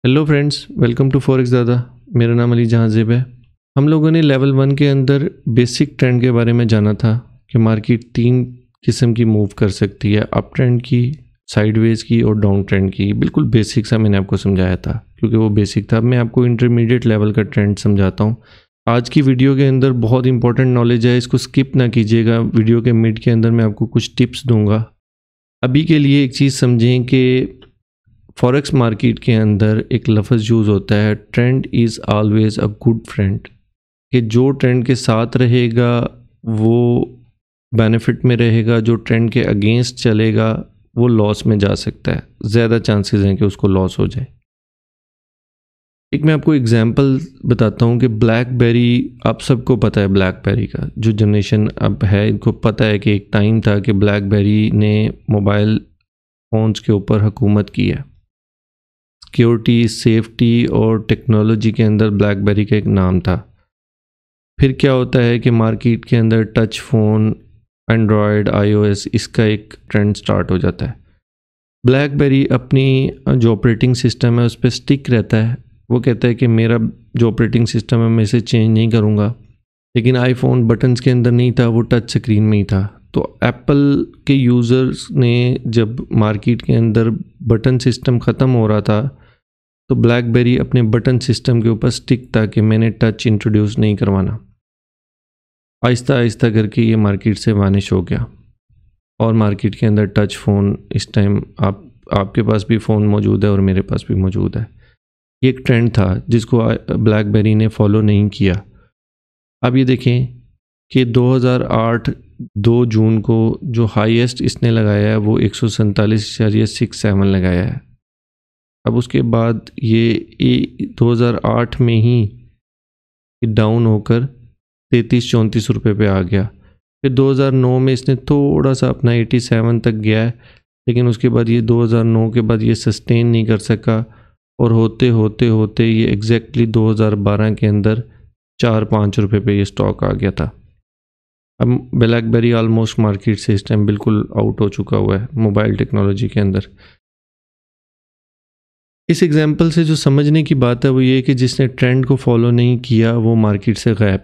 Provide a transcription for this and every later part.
Hello friends, welcome to forex Dada. मेरा नाम अली जहांजेब है। हम लोगों ने लेवल 1 के अंदर बेसिक ट्रेंड के बारे में जाना था कि मार्केट 3 किस्म की मूव कर सकती है, अप ट्रेंड की, साइडवेज की और डाउन ट्रेंड की। बिल्कुल बेसिक सा मैंने आपको समझाया था क्योंकि वो बेसिक था। अब मैं आपको इंटरमीडिएट लेवल का ट्रेंड समझाता हूँ। आज की वीडियो के अंदर बहुत इंपॉर्टेंट नॉलेज है, इसको स्किप ना कीजिएगा। वीडियो के मिड के अंदर मैं आपको कुछ टिप्स दूंगा। अभी के लिए एक चीज़ समझें कि फॉरेक्स मार्केट के अंदर एक लफ्ज़ यूज़ होता है, trend is always a good friend. कि जो ट्रेंड के साथ रहेगा वो बेनिफिट में रहेगा, जो ट्रेंड के अगेंस्ट चलेगा वो लॉस में जा सकता है। ज़्यादा चांसेस हैं कि उसको लॉस हो जाए। एक मैं आपको एग्जांपल बताता हूँ कि ब्लैकबेरी, आप सबको पता है ब्लैकबेरी का, जो जनरेशन अब है इनको पता है कि एक टाइम था कि ब्लैकबेरी ने मोबाइल फ़ोन्स के ऊपर हुकूमत की है। सिक्योरिटी, सेफ्टी और टेक्नोलॉजी के अंदर ब्लैकबेरी का एक नाम था। फिर क्या होता है कि मार्केट के अंदर टच फ़ोन, एंड्रॉयड, आईओएस, इसका एक ट्रेंड स्टार्ट हो जाता है। ब्लैकबेरी अपनी जो ऑपरेटिंग सिस्टम है उस पर स्टिक रहता है। वो कहता है कि मेरा जो ऑपरेटिंग सिस्टम है मैं इसे चेंज नहीं करूँगा। लेकिन आईफोन बटन्स के अंदर नहीं था, वो टच स्क्रीन में ही था। तो एप्पल के यूज़र्स ने जब मार्केट के अंदर बटन सिस्टम ख़त्म हो रहा था तो ब्लैकबेरी अपने बटन सिस्टम के ऊपर स्टिक था कि मैंने टच इंट्रोड्यूस नहीं करवाना। आहिस्ता आहिस्ता करके ये मार्केट से वानिश हो गया और मार्केट के अंदर टच फ़ोन इस टाइम आपके पास भी फ़ोन मौजूद है और मेरे पास भी मौजूद है। ये एक ट्रेंड था जिसको ब्लैकबेरी ने फॉलो नहीं किया। अब ये देखें कि 2008 2 जून को जो हाईएस्ट इसने लगाया है वो 147.67 लगाया है। अब उसके बाद ये 2008 में ही डाउन होकर 33-34 रुपये पे आ गया। फिर 2009 में इसने थोड़ा सा अपना 87 तक गया है, लेकिन उसके बाद ये 2009 के बाद ये सस्टेन नहीं कर सका और होते होते होते ये एग्जैक्टली 2012 के अंदर 4-5 रुपये पे ये स्टॉक आ गया था। अब ब्लैकबेरी ऑलमोस्ट मार्केट से इस टाइम बिल्कुल आउट हो चुका हुआ है मोबाइल टेक्नोलॉजी के अंदर। इस एग्जाम्पल से जो समझने की बात है वो ये कि जिसने ट्रेंड को फॉलो नहीं किया वो मार्केट से गायब,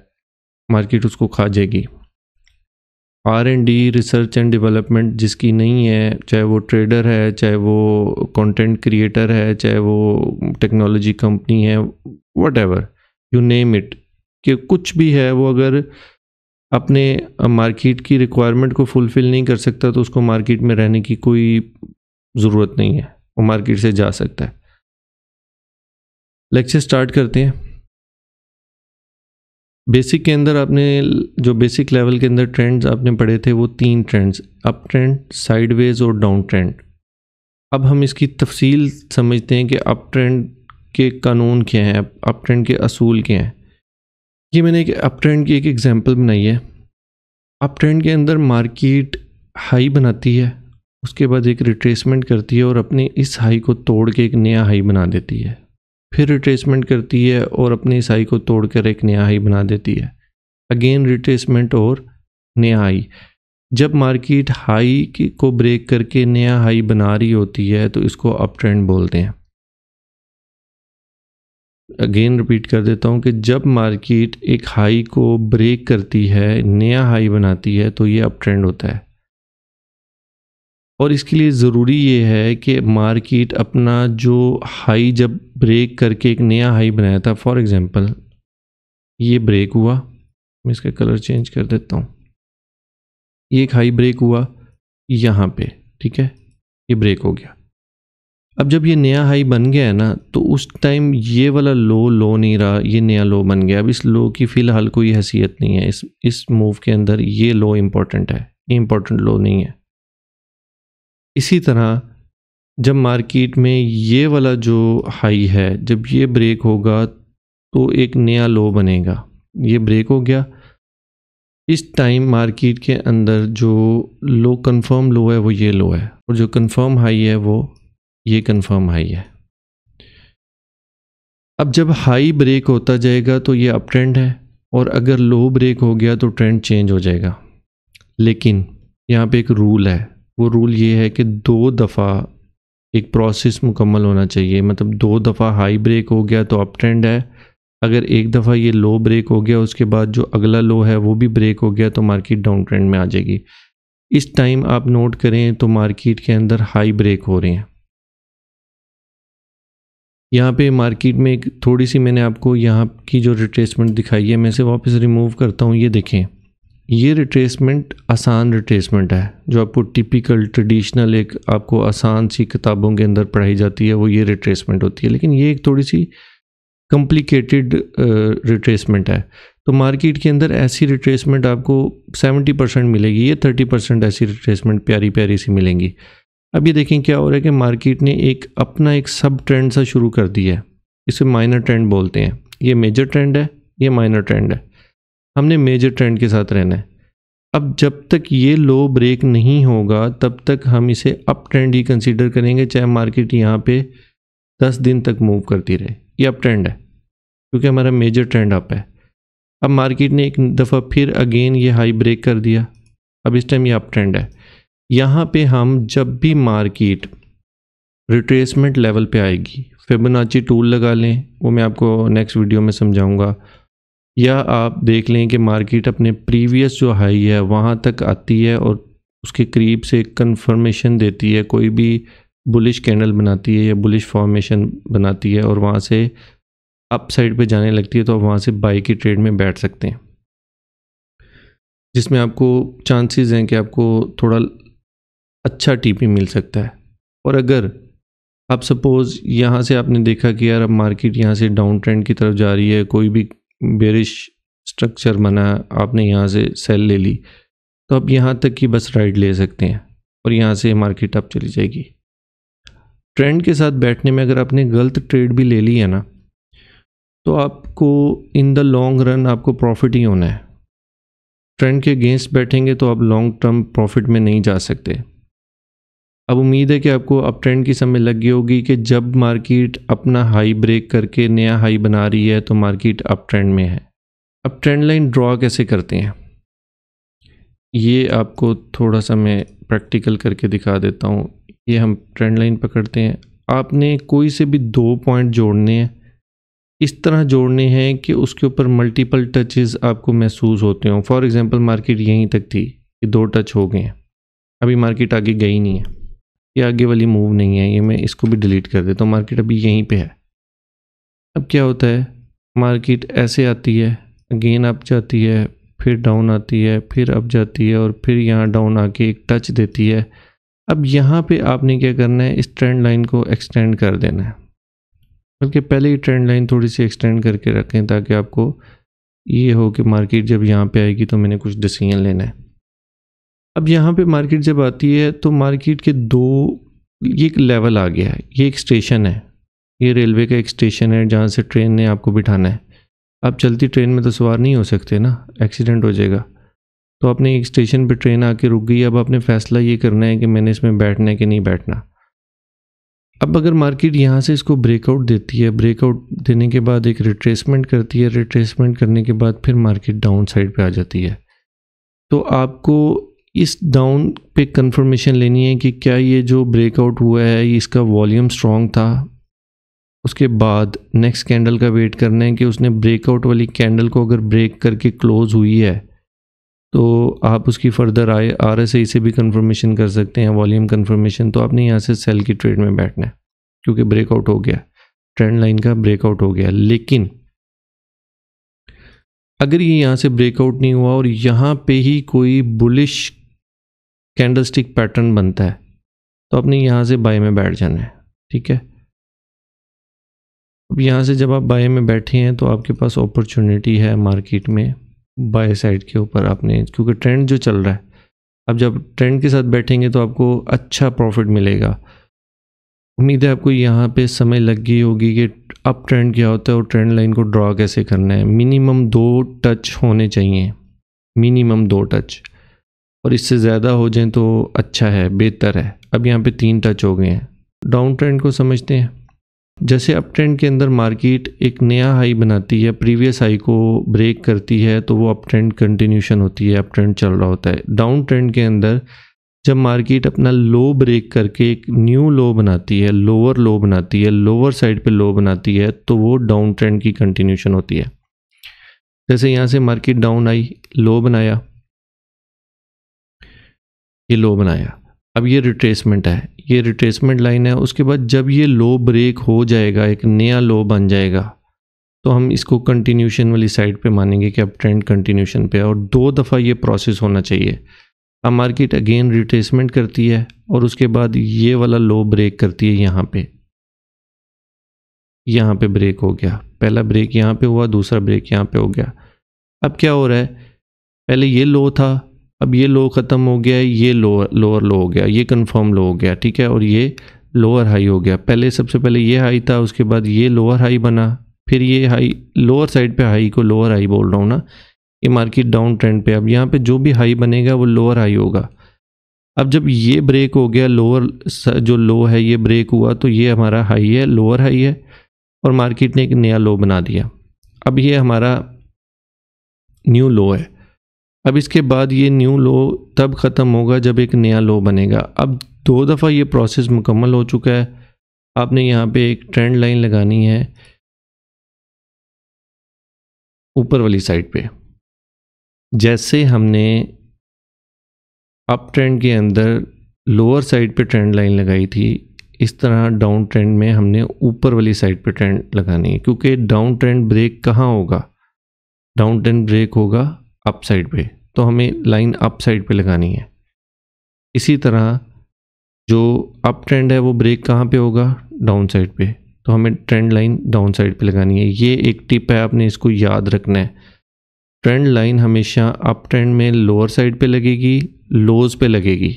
मार्केट उसको खा जाएगी। R&D, रिसर्च एंड डेवलपमेंट जिसकी नहीं है, चाहे वो ट्रेडर है, चाहे वो कंटेंट क्रिएटर है, चाहे वो टेक्नोलॉजी कंपनी है, व्हाटएवर यू नेम इट, कि कुछ भी है, वो अगर अपने मार्केट की रिक्वायरमेंट को फुलफ़िल नहीं कर सकता तो उसको मार्केट में रहने की कोई ज़रूरत नहीं है, वो मार्केट से जा सकता है। लेक्चर स्टार्ट करते हैं। बेसिक के अंदर आपने जो बेसिक लेवल के अंदर ट्रेंड्स आपने पढ़े थे वो 3 ट्रेंड्स, अप ट्रेंड, साइडवेज और डाउन ट्रेंड। अब हम इसकी तफसील समझते हैं कि अप ट्रेंड के कानून क्या हैं, अप ट्रेंड के असूल क्या हैं। ये मैंने एक अप ट्रेंड की एक एग्जांपल बनाई है। अप ट्रेंड के अंदर मार्केट हाई बनाती है, उसके बाद एक रिट्रेसमेंट करती है और अपने इस हाई को तोड़ के एक नया हाई बना देती है। फिर रिट्रेसमेंट करती है और अपने इस हाई को तोड़कर एक नया हाई बना देती है। अगेन रिट्रेसमेंट और नया हाई। जब मार्केट हाई को ब्रेक करके नया हाई बना रही होती है तो इसको अप ट्रेंड बोलते हैं। अगेन रिपीट कर देता हूँ कि जब मार्केट एक हाई को ब्रेक करती है, नया हाई बनाती है, तो ये अप ट्रेंड होता है। और इसके लिए ज़रूरी ये है कि मार्केट अपना जो हाई जब ब्रेक करके एक नया हाई बनाया था, फॉर एग्जांपल ये ब्रेक हुआ, मैं इसका कलर चेंज कर देता हूँ, ये एक हाई ब्रेक हुआ यहाँ पे, ठीक है, ये ब्रेक हो गया। अब जब ये नया हाई बन गया है ना, तो उस टाइम ये वाला लो नहीं रहा, ये नया लो बन गया। अब इस लो की फ़िलहाल कोई हैसियत नहीं है। इस मूव के अंदर ये लो इम्पॉर्टेंट है, ये इम्पॉर्टेंट लो नहीं है। इसी तरह जब मार्केट में ये वाला जो हाई है, जब ये ब्रेक होगा तो एक नया लो बनेगा। ये ब्रेक हो गया, इस टाइम मार्केट के अंदर जो लो कंफर्म लो है वो ये लो है, और जो कंफर्म हाई है वो ये कंफर्म हाई है। अब जब हाई ब्रेक होता जाएगा तो ये अप ट्रेंड है, और अगर लो ब्रेक हो गया तो ट्रेंड चेंज हो जाएगा। लेकिन यहाँ पे एक रूल है, वो रूल ये है कि 2 दफ़ा एक प्रोसेस मुकम्मल होना चाहिए। मतलब 2 दफ़ा हाई ब्रेक हो गया तो अप ट्रेंड है, अगर एक दफ़ा ये लो ब्रेक हो गया उसके बाद जो अगला लो है वो भी ब्रेक हो गया तो मार्केट डाउन ट्रेंड में आ जाएगी। इस टाइम आप नोट करें तो मार्केट के अंदर हाई ब्रेक हो रहे हैं। यहाँ पे मार्केट में एक थोड़ी सी मैंने आपको यहाँ की जो रिट्रेसमेंट दिखाई है, मैं इसे वापस रिमूव करता हूँ। ये देखें, ये रिट्रेसमेंट आसान रिट्रेसमेंट है, जो आपको टिपिकल ट्रेडिशनल एक आपको आसान सी किताबों के अंदर पढ़ाई जाती है वो ये रिट्रेसमेंट होती है। लेकिन ये एक थोड़ी सी कॉम्प्लिकेटेड रिट्रेसमेंट है। तो मार्केट के अंदर ऐसी रिट्रेसमेंट आपको 70% मिलेगी, ये 30% ऐसी रिट्रेसमेंट प्यारी प्यारी सी मिलेंगी। अब ये देखें क्या हो रहा है कि मार्केट ने अपना एक सब ट्रेंड सा शुरू कर दिया है, इसे माइनर ट्रेंड बोलते हैं। ये मेजर ट्रेंड है, ये माइनर ट्रेंड है, हमने मेजर ट्रेंड के साथ रहना है। अब जब तक ये लो ब्रेक नहीं होगा तब तक हम इसे अप ट्रेंड ही कंसीडर करेंगे, चाहे मार्केट यहाँ पे 10 दिन तक मूव करती रहे। ये अप ट्रेंड है क्योंकि हमारा मेजर ट्रेंड अप है। अब मार्केट ने एक दफ़ा फिर अगेन ये हाई ब्रेक कर दिया, अब इस टाइम ये अप ट्रेंड है। यहाँ पे हम जब भी मार्केट रिट्रेसमेंट लेवल पे आएगी, फिबोनाची टूल लगा लें, वो मैं आपको नेक्स्ट वीडियो में समझाऊंगा, या आप देख लें कि मार्केट अपने प्रीवियस जो हाई है वहाँ तक आती है और उसके करीब से कंफर्मेशन देती है, कोई भी बुलिश कैंडल बनाती है या बुलिश फॉर्मेशन बनाती है और वहाँ से अप साइड पे जाने लगती है, तो आप वहाँ से बाई की ट्रेड में बैठ सकते हैं, जिसमें आपको चांसेस हैं कि आपको थोड़ा अच्छा टीपी मिल सकता है। और अगर आप सपोज़ यहाँ से आपने देखा कि यार अब मार्केट यहाँ से डाउन ट्रेंड की तरफ जा रही है, कोई भी बेरिश स्ट्रक्चर बना, आपने यहाँ से सेल ले ली, तो आप यहाँ तक की बस राइड ले सकते हैं और यहाँ से मार्केट अप चली जाएगी। ट्रेंड के साथ बैठने में अगर आपने गलत ट्रेड भी ले ली है ना, तो आपको इन द लॉन्ग रन आपको प्रॉफिट ही होना है। ट्रेंड के अगेंस्ट बैठेंगे तो आप लॉन्ग टर्म प्रॉफिट में नहीं जा सकते। अब उम्मीद है कि आपको अप ट्रेंड की समझ लग गई होगी कि जब मार्केट अपना हाई ब्रेक करके नया हाई बना रही है तो मार्केट अप ट्रेंड में है। अब ट्रेंड लाइन ड्रॉ कैसे करते हैं ये आपको थोड़ा सा मैं प्रैक्टिकल करके दिखा देता हूँ। ये हम ट्रेंड लाइन पकड़ते हैं, आपने कोई से भी 2 पॉइंट जोड़ने हैं, इस तरह जोड़ने हैं कि उसके ऊपर मल्टीपल टचेस आपको महसूस होते हों। फॉर एग्जांपल मार्केट यहीं तक थी, ये 2 टच हो गए हैं, अभी मार्केट आगे गई नहीं है, ये आगे वाली मूव नहीं है, ये मैं इसको भी डिलीट कर देता हूँ, मार्केट अभी यहीं पे है। अब क्या होता है, मार्केट ऐसे आती है, अगेन अप जाती है, फिर डाउन आती है, फिर अप जाती है और फिर यहाँ डाउन आके एक टच देती है। अब यहाँ पे आपने क्या करना है, इस ट्रेंड लाइन को एक्सटेंड कर देना है, बल्कि पहले ही ट्रेंड लाइन थोड़ी सी एक्सटेंड करके रखें ताकि आपको ये हो कि मार्केट जब यहाँ पे आएगी तो मैंने कुछ डिसीजन लेना है। अब यहाँ पे मार्केट जब आती है तो मार्केट के ये एक लेवल आ गया है, ये एक स्टेशन है, ये रेलवे का एक स्टेशन है जहाँ से ट्रेन ने आपको बिठाना है। आप चलती ट्रेन में तो सवार नहीं हो सकते ना, एक्सीडेंट हो जाएगा। तो आपने एक स्टेशन पे ट्रेन आके रुक गई, अब आपने फैसला ये करना है कि मैंने इसमें बैठना है कि नहीं बैठना। अब अगर मार्केट यहाँ से इसको ब्रेकआउट देती है, ब्रेकआउट देने के बाद एक रिट्रेसमेंट करती है, रिट्रेसमेंट करने के बाद फिर मार्केट डाउन साइड पे आ जाती है, तो आपको इस डाउन पे कंफर्मेशन लेनी है कि क्या ये जो ब्रेकआउट हुआ है इसका वॉल्यूम स्ट्रॉन्ग था। उसके बाद नेक्स्ट कैंडल का वेट करना है कि उसने ब्रेकआउट वाली कैंडल को अगर ब्रेक करके क्लोज हुई है तो आप उसकी फर्दर RSI से भी कंफर्मेशन कर सकते हैं, वॉल्यूम कंफर्मेशन। तो आपने यहाँ से सेल की ट्रेड में बैठना है क्योंकि ब्रेकआउट हो गया, ट्रेंड लाइन का ब्रेकआउट हो गया। लेकिन अगर ये यहाँ से ब्रेकआउट नहीं हुआ और यहाँ पे ही कोई बुलिश कैंडलस्टिक पैटर्न बनता है तो आपने यहाँ से बाय में बैठ जाना है, ठीक है। अब यहाँ से जब आप बाय में बैठे हैं तो आपके पास अपॉर्चुनिटी है मार्केट में बाय साइड के ऊपर, आपने क्योंकि ट्रेंड जो चल रहा है, अब जब ट्रेंड के साथ बैठेंगे तो आपको अच्छा प्रॉफिट मिलेगा। उम्मीद है आपको यहाँ पे समझ लग गई होगी कि अप ट्रेंड क्या होता है और ट्रेंड लाइन को ड्रॉ कैसे करना है। मिनिमम 2 टच होने चाहिए, मिनिमम 2 टच, और इससे ज़्यादा हो जाए तो अच्छा है, बेहतर है। अब यहाँ पे 3 टच हो गए हैं। डाउन ट्रेंड को समझते हैं, जैसे अप ट्रेंड के अंदर मार्केट एक नया हाई बनाती है, प्रीवियस हाई को ब्रेक करती है तो वो अप ट्रेंड कंटिन्यूशन होती है, अप ट्रेंड चल रहा होता है। डाउन ट्रेंड के अंदर जब मार्केट अपना लो ब्रेक करके एक न्यू लो बनाती है, लोअर लो बनाती है, लोअर साइड पे लो बनाती है, तो वो डाउन ट्रेंड की कंटिन्यूशन होती है। जैसे यहाँ से मार्केट डाउन आई, लो बनाया, ये लो बनाया, अब ये रिट्रेसमेंट है, ये रिट्रेसमेंट लाइन है। उसके बाद जब ये लो ब्रेक हो जाएगा, एक नया लो बन जाएगा, तो हम इसको कंटिन्यूशन वाली साइड पे मानेंगे कि अब ट्रेंड कंटिन्यूशन पे है। और 2 दफ़ा ये प्रोसेस होना चाहिए। अब मार्केट अगेन रिट्रेसमेंट करती है और उसके बाद ये वाला लो ब्रेक करती है। यहाँ पे ब्रेक हो गया, पहला ब्रेक यहाँ पे हुआ, दूसरा ब्रेक यहाँ पे हो गया। अब क्या हो रहा है, पहले ये लो था, अब ये लो ख़त्म हो गया, ये लोअर लो हो गया, ये कंफर्म लो हो गया, ठीक है, और ये लोअर हाई हो गया। सबसे पहले ये हाई था, उसके बाद ये लोअर हाई बना, फिर ये हाई, लोअर साइड पे हाई को लोअर हाई बोल रहा हूँ ना, ये मार्केट डाउन ट्रेंड पे। अब यहाँ पे जो भी हाई बनेगा वो लोअर हाई होगा। अब जब ये ब्रेक हो गया, लोअर जो लो है ये ब्रेक हुआ, तो ये हमारा हाई है, लोअर हाई है, और मार्केट ने एक नया लो बना दिया। अब ये हमारा न्यू लो है। अब इसके बाद ये न्यू लो तब ख़त्म होगा जब एक नया लो बनेगा। अब 2 दफ़ा ये प्रोसेस मुकम्मल हो चुका है। आपने यहाँ पे एक ट्रेंड लाइन लगानी है ऊपर वाली साइड पे। जैसे हमने अप ट्रेंड के अंदर लोअर साइड पे ट्रेंड लाइन लगाई थी, इस तरह डाउन ट्रेंड में हमने ऊपर वाली साइड पे ट्रेंड लगानी है। क्योंकि डाउन ट्रेंड ब्रेक कहाँ होगा, डाउन ट्रेंड ब्रेक होगा अप साइड पे, तो हमें लाइन अप साइड पे लगानी है। इसी तरह जो अप ट्रेंड है वो ब्रेक कहाँ पे होगा, डाउन साइड पे, तो हमें ट्रेंड लाइन डाउन साइड पे लगानी है। ये एक टिप है, आपने इसको याद रखना है। ट्रेंड लाइन हमेशा अप ट्रेंड में लोअर साइड पे लगेगी, लोज पे लगेगी।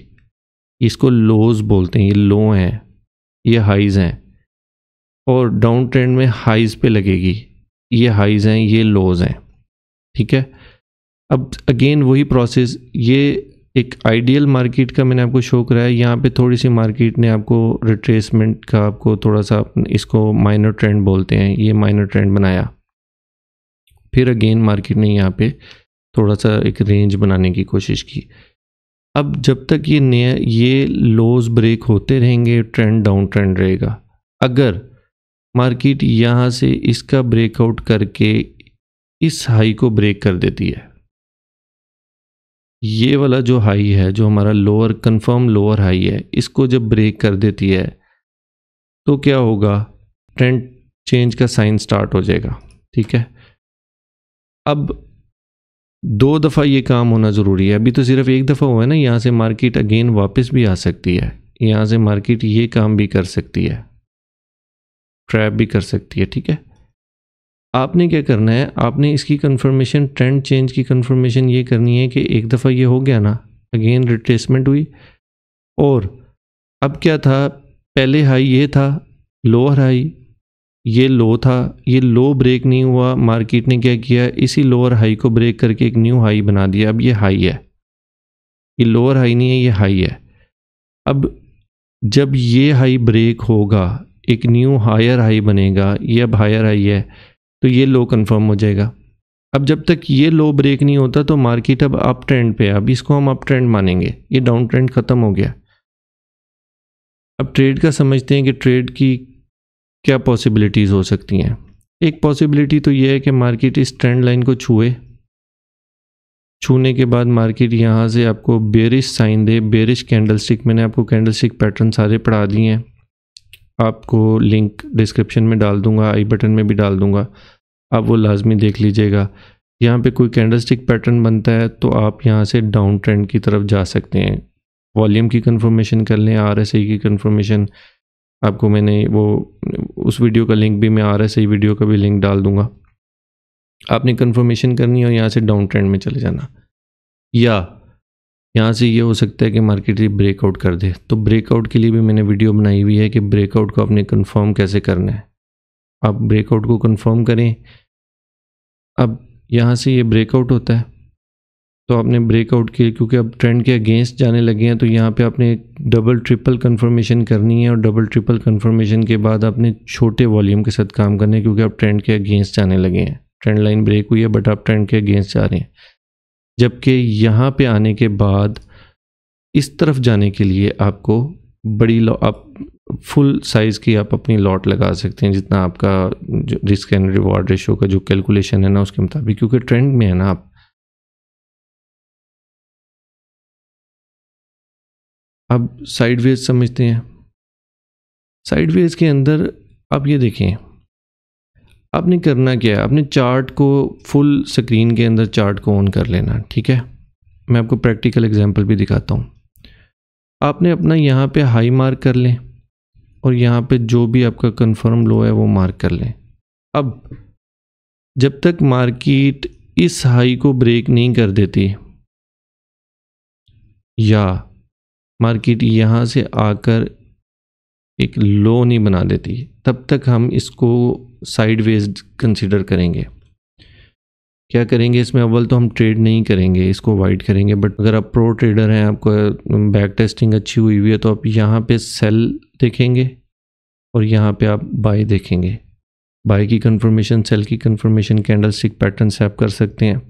इसको लोज बोलते हैं, ये लो हैं, ये हाइज हैं। और डाउन ट्रेंड में हाइज पे लगेगी, ये हाइज हैं, ये लोज हैं, ठीक है। अब अगेन वही प्रोसेस, ये एक आइडियल मार्केट का मैंने आपको शो कराया। यहाँ पे थोड़ी सी मार्केट ने आपको रिट्रेसमेंट का, आपको थोड़ा सा, इसको माइनर ट्रेंड बोलते हैं, ये माइनर ट्रेंड बनाया। फिर अगेन मार्केट ने यहाँ पे थोड़ा सा एक रेंज बनाने की कोशिश की। अब जब तक ये लोज ब्रेक होते रहेंगे, ट्रेंड डाउन ट्रेंड रहेगा। अगर मार्केट यहाँ से इसका ब्रेकआउट करके इस हाई को ब्रेक कर देती है, ये वाला जो हाई है, जो हमारा लोअर कंफर्म लोअर हाई है, इसको जब ब्रेक कर देती है, तो क्या होगा, ट्रेंड चेंज का साइन स्टार्ट हो जाएगा, ठीक है। अब 2 दफ़ा ये काम होना ज़रूरी है। अभी तो सिर्फ 1 दफ़ा हुआ है ना, यहाँ से मार्केट अगेन वापस भी आ सकती है, यहाँ से मार्केट ये काम भी कर सकती है, ट्रैप भी कर सकती है, ठीक है। आपने क्या करना है, आपने इसकी कंफर्मेशन, ट्रेंड चेंज की कंफर्मेशन ये करनी है कि 1 दफ़ा ये हो गया ना, अगेन रिट्रेसमेंट हुई, और अब क्या था, पहले हाई ये था, लोअर हाई, ये लो था, ये लो ब्रेक नहीं हुआ, मार्केट ने क्या किया, इसी लोअर हाई को ब्रेक करके एक न्यू हाई बना दिया। अब ये हाई है, ये लोअर हाई नहीं है, ये हाई है। अब जब ये हाई ब्रेक होगा, एक न्यू हायर हाई बनेगा, ये अब हायर हाई है, तो ये लो कंफर्म हो जाएगा। अब जब तक ये लो ब्रेक नहीं होता तो मार्केट अब अप ट्रेंड पे है, अब इसको हम अप ट्रेंड मानेंगे, ये डाउन ट्रेंड खत्म हो गया। अब ट्रेड का समझते हैं कि ट्रेड की क्या पॉसिबिलिटीज़ हो सकती हैं। एक पॉसिबिलिटी तो ये है कि मार्केट इस ट्रेंड लाइन को छूने के बाद मार्केट यहाँ से आपको बेरिश साइन दे, बेरिश कैंडलस्टिक। मैंने आपको कैंडलस्टिक पैटर्न सारे पढ़ा दिए हैं, आपको लिंक डिस्क्रिप्शन में डाल दूंगा, आई बटन में भी डाल दूंगा, आप वो लाजमी देख लीजिएगा। यहाँ पे कोई कैंडलस्टिक पैटर्न बनता है तो आप यहाँ से डाउन ट्रेंड की तरफ जा सकते हैं। वॉल्यूम की कंफर्मेशन कर लें, RSI की कंफर्मेशन, आपको मैंने वो उस वीडियो का लिंक भी, मैं RSI वीडियो का भी लिंक डाल दूंगा। आपने कंफर्मेशन करनी है और यहाँ से डाउन ट्रेंड में चले जाना। या यहाँ से ये हो सकता है कि मार्केट ये ब्रेकआउट कर दे, तो ब्रेकआउट के लिए भी मैंने वीडियो बनाई हुई है कि ब्रेकआउट को आपने कंफर्म कैसे करना है। आप ब्रेकआउट को कंफर्म करें। अब यहाँ से ये ब्रेकआउट होता है तो आपने ब्रेकआउट के, क्योंकि अब ट्रेंड के अगेंस्ट जाने लगे हैं, तो यहाँ पे आपने डबल ट्रिपल कंफर्मेशन करनी है, और डबल ट्रिपल कंफर्मेशन के बाद आपने छोटे वॉल्यूम के साथ काम करना है, क्योंकि आप ट्रेंड के अगेंस्ट जाने लगे हैं। ट्रेंड लाइन ब्रेक हुई है बट आप ट्रेंड के अगेंस्ट जा रहे हैं। जबकि यहाँ पे आने के बाद इस तरफ जाने के लिए आपको बड़ी आप फुल साइज़ की आप अपनी लॉट लगा सकते हैं, जितना आपका जो रिस्क एंड रिवॉर्ड रेशो का जो कैलकुलेशन है ना उसके मुताबिक, क्योंकि ट्रेंड में है ना आप। अब साइडवेज समझते हैं। साइडवेज के अंदर आप ये देखें, आपने करना क्या है, आपने चार्ट को फुल स्क्रीन के अंदर चार्ट को ऑन कर लेना, ठीक है। मैं आपको प्रैक्टिकल एग्जांपल भी दिखाता हूँ। आपने अपना यहाँ पे हाई मार्क कर लें और यहाँ पे जो भी आपका कंफर्म लो है वो मार्क कर लें। अब जब तक मार्केट इस हाई को ब्रेक नहीं कर देती या मार्केट यहाँ से आकर एक लो नहीं बना देती, तब तक हम इसको साइडवेज कंसीडर करेंगे। क्या करेंगे इसमें, अव्वल तो हम ट्रेड नहीं करेंगे, इसको वाइड करेंगे। बट अगर आप प्रो ट्रेडर हैं, आपको बैक टेस्टिंग अच्छी हुई हुई है, तो आप यहाँ पे सेल देखेंगे और यहाँ पे आप बाय देखेंगे। बाय की कंफर्मेशन, सेल की कंफर्मेशन कैंडलस्टिक पैटर्न से आप कर सकते हैं,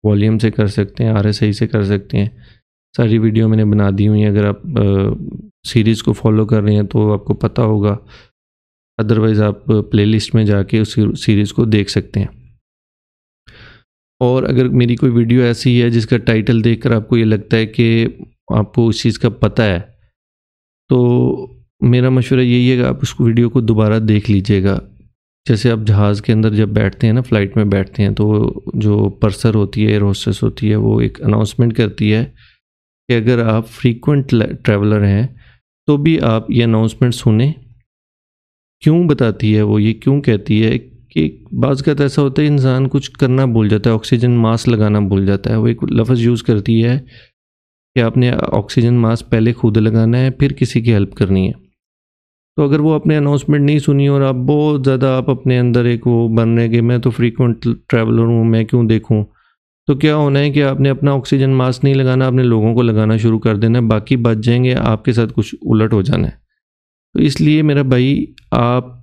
वॉल्यूम से कर सकते हैं, RSI से कर सकते हैं। सारी वीडियो मैंने बना दी हुई है, अगर आप सीरीज़ को फॉलो कर रहे हैं तो आपको पता होगा, अदरवाइज़ आप प्लेलिस्ट में जाके उस सीरीज़ को देख सकते हैं। और अगर मेरी कोई वीडियो ऐसी है जिसका टाइटल देखकर आपको ये लगता है कि आपको उस चीज़ का पता है, तो मेरा मशवरा यही है कि आप उस वीडियो को दोबारा देख लीजिएगा। जैसे आप जहाज़ के अंदर जब बैठते हैं ना, फ़्लाइट में बैठते हैं, तो जो पर्सर होती है, एयर होस्टेस होती है, वो एक अनाउंसमेंट करती है कि अगर आप फ्रीक्वेंट ट्रैवलर हैं तो भी आप ये अनाउंसमेंट सुने। क्यों बताती है वो, ये क्यों कहती है कि बाज़ का ऐसा होता है इंसान कुछ करना भूल जाता है, ऑक्सीजन मास्क लगाना भूल जाता है। वो एक लफ्ज़ यूज़ करती है कि आपने ऑक्सीजन मास्क पहले खुद लगाना है, फिर किसी की हेल्प करनी है। तो अगर वो अपने अनाउंसमेंट नहीं सुनी और आप बहुत ज़्यादा आप अपने अंदर एक वो बन रहे कि मैं तो फ्रीक्वेंट ट्रैवलर हूँ, मैं क्यों देखूँ, तो क्या होना है कि आपने अपना ऑक्सीजन मास्क नहीं लगाना, आपने लोगों को लगाना शुरू कर देना है, बाकी बच जाएंगे, आपके साथ कुछ उलट हो जाना है। तो इसलिए मेरा भाई, आप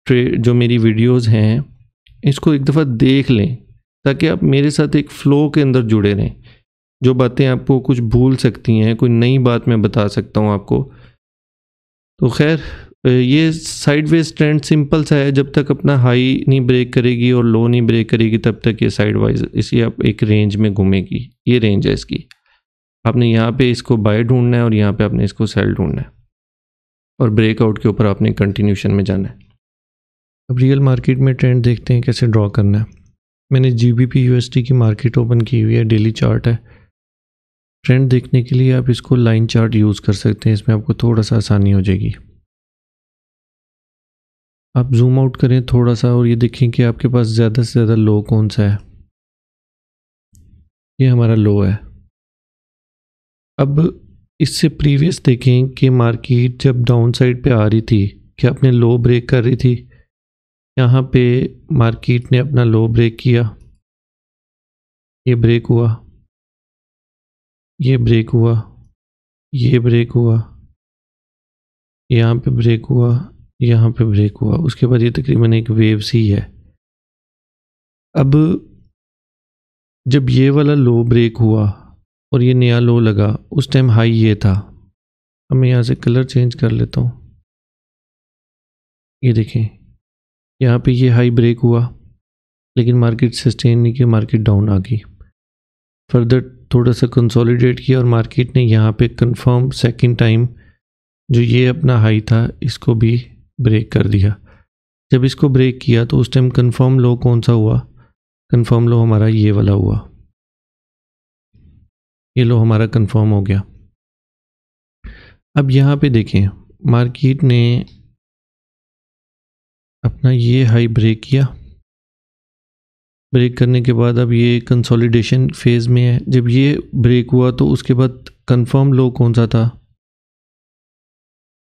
जो मेरी वीडियोस हैं इसको एक दफ़ा देख लें, ताकि आप मेरे साथ एक फ़्लो के अंदर जुड़े रहें। जो बातें आपको कुछ भूल सकती हैं, कोई नई बात मैं बता सकता हूँ आपको। तो खैर, ये साइडवेज ट्रेंड सिंपल सा है, जब तक अपना हाई नहीं ब्रेक करेगी और लो नहीं ब्रेक करेगी तब तक ये साइडवाइज इसी आप एक रेंज में घूमेगी। ये रेंज है इसकी। आपने यहाँ पे इसको बाय ढूंढना है और यहाँ पे आपने इसको सेल ढूंढना है, और ब्रेकआउट के ऊपर आपने कंटिन्यूशन में जाना है। अब रियल मार्केट में ट्रेंड देखते हैं कैसे ड्रॉ करना है। मैंने GBP USD की मार्केट ओपन की हुई है, डेली चार्ट है। ट्रेंड देखने के लिए आप इसको लाइन चार्ट यूज़ कर सकते हैं, इसमें आपको थोड़ा सा आसानी हो जाएगी। आप जूम आउट करें थोड़ा सा और ये देखें कि आपके पास ज़्यादा से ज़्यादा लो कौन सा है। ये हमारा लो है। अब इससे प्रीवियस देखें कि मार्केट जब डाउन साइड पे आ रही थी, क्या अपने लो ब्रेक कर रही थी। यहाँ पे मार्केट ने अपना लो ब्रेक किया, ये ब्रेक हुआ, ये ब्रेक हुआ, ये ब्रेक हुआ, यहाँ पे ब्रेक हुआ, यहाँ पे ब्रेक हुआ। उसके बाद ये तकरीबन एक वेव सी है। अब जब ये वाला लो ब्रेक हुआ और ये नया लो लगा, उस टाइम हाई ये था। अब मैं यहाँ से कलर चेंज कर लेता हूँ। ये देखें, यहाँ पे ये हाई ब्रेक हुआ, लेकिन मार्केट सस्टेन नहीं किया, मार्केट डाउन आ गई। फर्दर थोड़ा सा कंसोलिडेट किया और मार्केट ने यहाँ पे कंफर्म सेकंड टाइम जो ये अपना हाई था इसको भी ब्रेक कर दिया। जब इसको ब्रेक किया तो उस टाइम कंफर्म लो कौन सा हुआ, कंफर्म लो हमारा ये वाला हुआ। ये लो हमारा कंफर्म हो गया। अब यहाँ पे देखें, मार्केट ने अपना ये हाई ब्रेक किया। ब्रेक करने के बाद अब ये कंसोलिडेशन फेज़ में है। जब ये ब्रेक हुआ तो उसके बाद कंफर्म लो कौन सा था,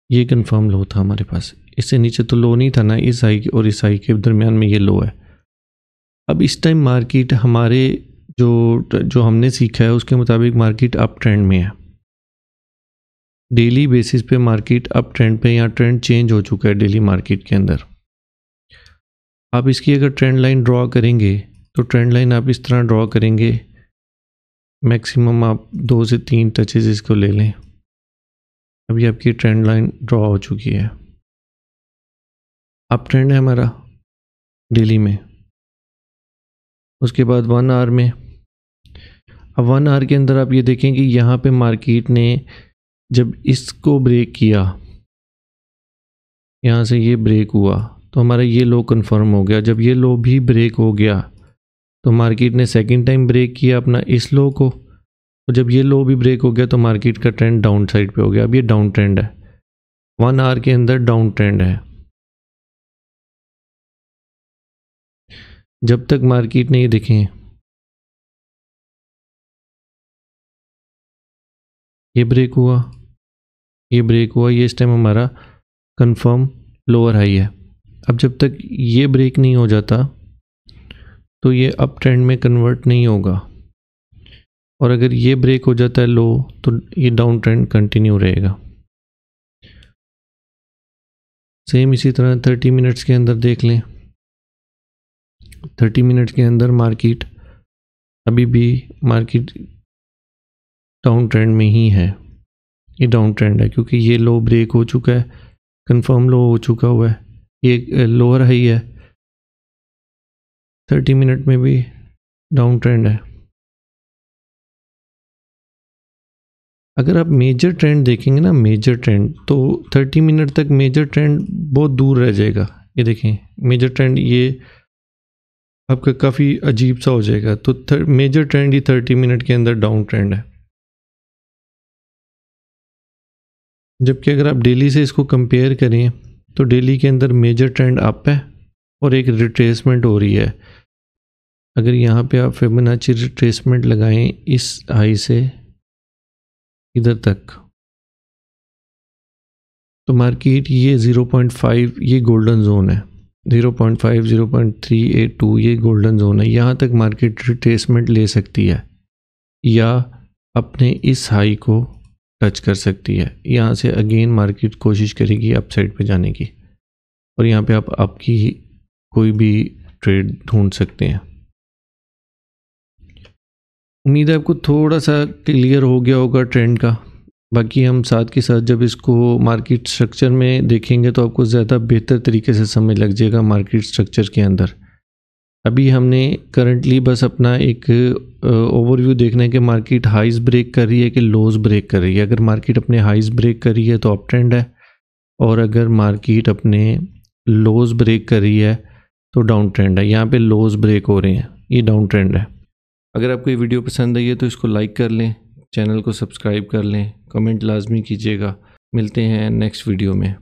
ये कंफर्म लो था हमारे पास। इससे नीचे तो लो नहीं था ना, इस हाई और इस हाई के दरमियान में ये लो है। अब इस टाइम मार्केट हमारे जो हमने सीखा है उसके मुताबिक मार्केट अप ट्रेंड में है। डेली बेसिस पे मार्केट अप ट्रेंड पे, यहाँ ट्रेंड चेंज हो चुका है डेली मार्केट के अंदर। आप इसकी अगर ट्रेंड लाइन ड्रॉ करेंगे तो ट्रेंड लाइन आप इस तरह ड्रॉ करेंगे मैक्सिमम आप 2 से 3 टचेस इसको ले लें। अभी आपकी ट्रेंड लाइन ड्रॉ हो चुकी है। अप ट्रेंड है हमारा डेली में। उसके बाद 1 आवर में, अब 1 आवर के अंदर आप ये देखें कि यहाँ पे मार्केट ने जब इसको ब्रेक किया, यहाँ से ये ब्रेक हुआ, तो हमारा ये लो कंफर्म हो गया। जब ये लो भी ब्रेक हो गया तो मार्केट ने सेकंड टाइम ब्रेक किया अपना इस लो को, तो जब ये लो भी ब्रेक हो गया तो मार्केट का ट्रेंड डाउन साइड पे हो गया। अब ये डाउन ट्रेंड है, 1 आवर के अंदर डाउन ट्रेंड है। जब तक मार्केट ने ये देखें ये ब्रेक हुआ, ये ब्रेक हुआ, ये इस टाइम हमारा कंफर्म लोअर हाई है। अब जब तक ये ब्रेक नहीं हो जाता तो ये अप ट्रेंड में कन्वर्ट नहीं होगा, और अगर ये ब्रेक हो जाता है लो तो ये डाउन ट्रेंड कंटिन्यू रहेगा। सेम इसी तरह 30 मिनट्स के अंदर देख लें। 30 मिनट्स के अंदर मार्केट अभी भी मार्केट डाउन ट्रेंड में ही है। ये डाउन ट्रेंड है क्योंकि ये लो ब्रेक हो चुका है, कंफर्म लो हो चुका हुआ है, ये लोअर हाई है। 30 मिनट में भी डाउन ट्रेंड है। अगर आप मेजर ट्रेंड देखेंगे ना, मेजर ट्रेंड, तो 30 मिनट तक मेजर ट्रेंड बहुत दूर रह जाएगा। ये देखें मेजर ट्रेंड ये आपका काफ़ी अजीब सा हो जाएगा। तो मेजर ट्रेंड ही 30 मिनट के अंदर डाउन ट्रेंड है। जबकि अगर आप डेली से इसको कंपेयर करें तो डेली के अंदर मेजर ट्रेंड अप है और एक रिट्रेसमेंट हो रही है। अगर यहाँ पे आप फिबोनाची रिट्रेसमेंट लगाएं इस हाई से इधर तक, तो मार्केट ये 0.5 ये गोल्डन जोन है, 0.5 0.382 ये गोल्डन जोन है। यहाँ तक मार्केट रिट्रेसमेंट ले सकती है या अपने इस हाई को टच कर सकती है। यहाँ से अगेन मार्केट कोशिश करेगी अप साइड पे जाने की, और यहाँ पे आप आपकी कोई भी ट्रेड ढूंढ सकते हैं। उम्मीद है आपको थोड़ा सा क्लियर हो गया होगा ट्रेंड का। बाकी हम साथ के साथ जब इसको मार्केट स्ट्रक्चर में देखेंगे तो आपको ज़्यादा बेहतर तरीके से समझ लग जाएगा मार्केट स्ट्रक्चर के अंदर। अभी हमने करंटली बस अपना एक ओवरव्यू देखना है कि मार्केट हाइज ब्रेक कर रही है कि लोज ब्रेक कर रही है। अगर मार्केट अपने हाइज ब्रेक कर रही है तो अप ट्रेंड है, और अगर मार्केट अपने लोज ब्रेक कर रही है तो डाउन ट्रेंड है। यहाँ पे लोज ब्रेक हो रहे हैं, ये डाउन ट्रेंड है। अगर आपको ये वीडियो पसंद आई है तो इसको लाइक कर लें, चैनल को सब्सक्राइब कर लें, कमेंट लाजमी कीजिएगा। मिलते हैं नेक्स्ट वीडियो में।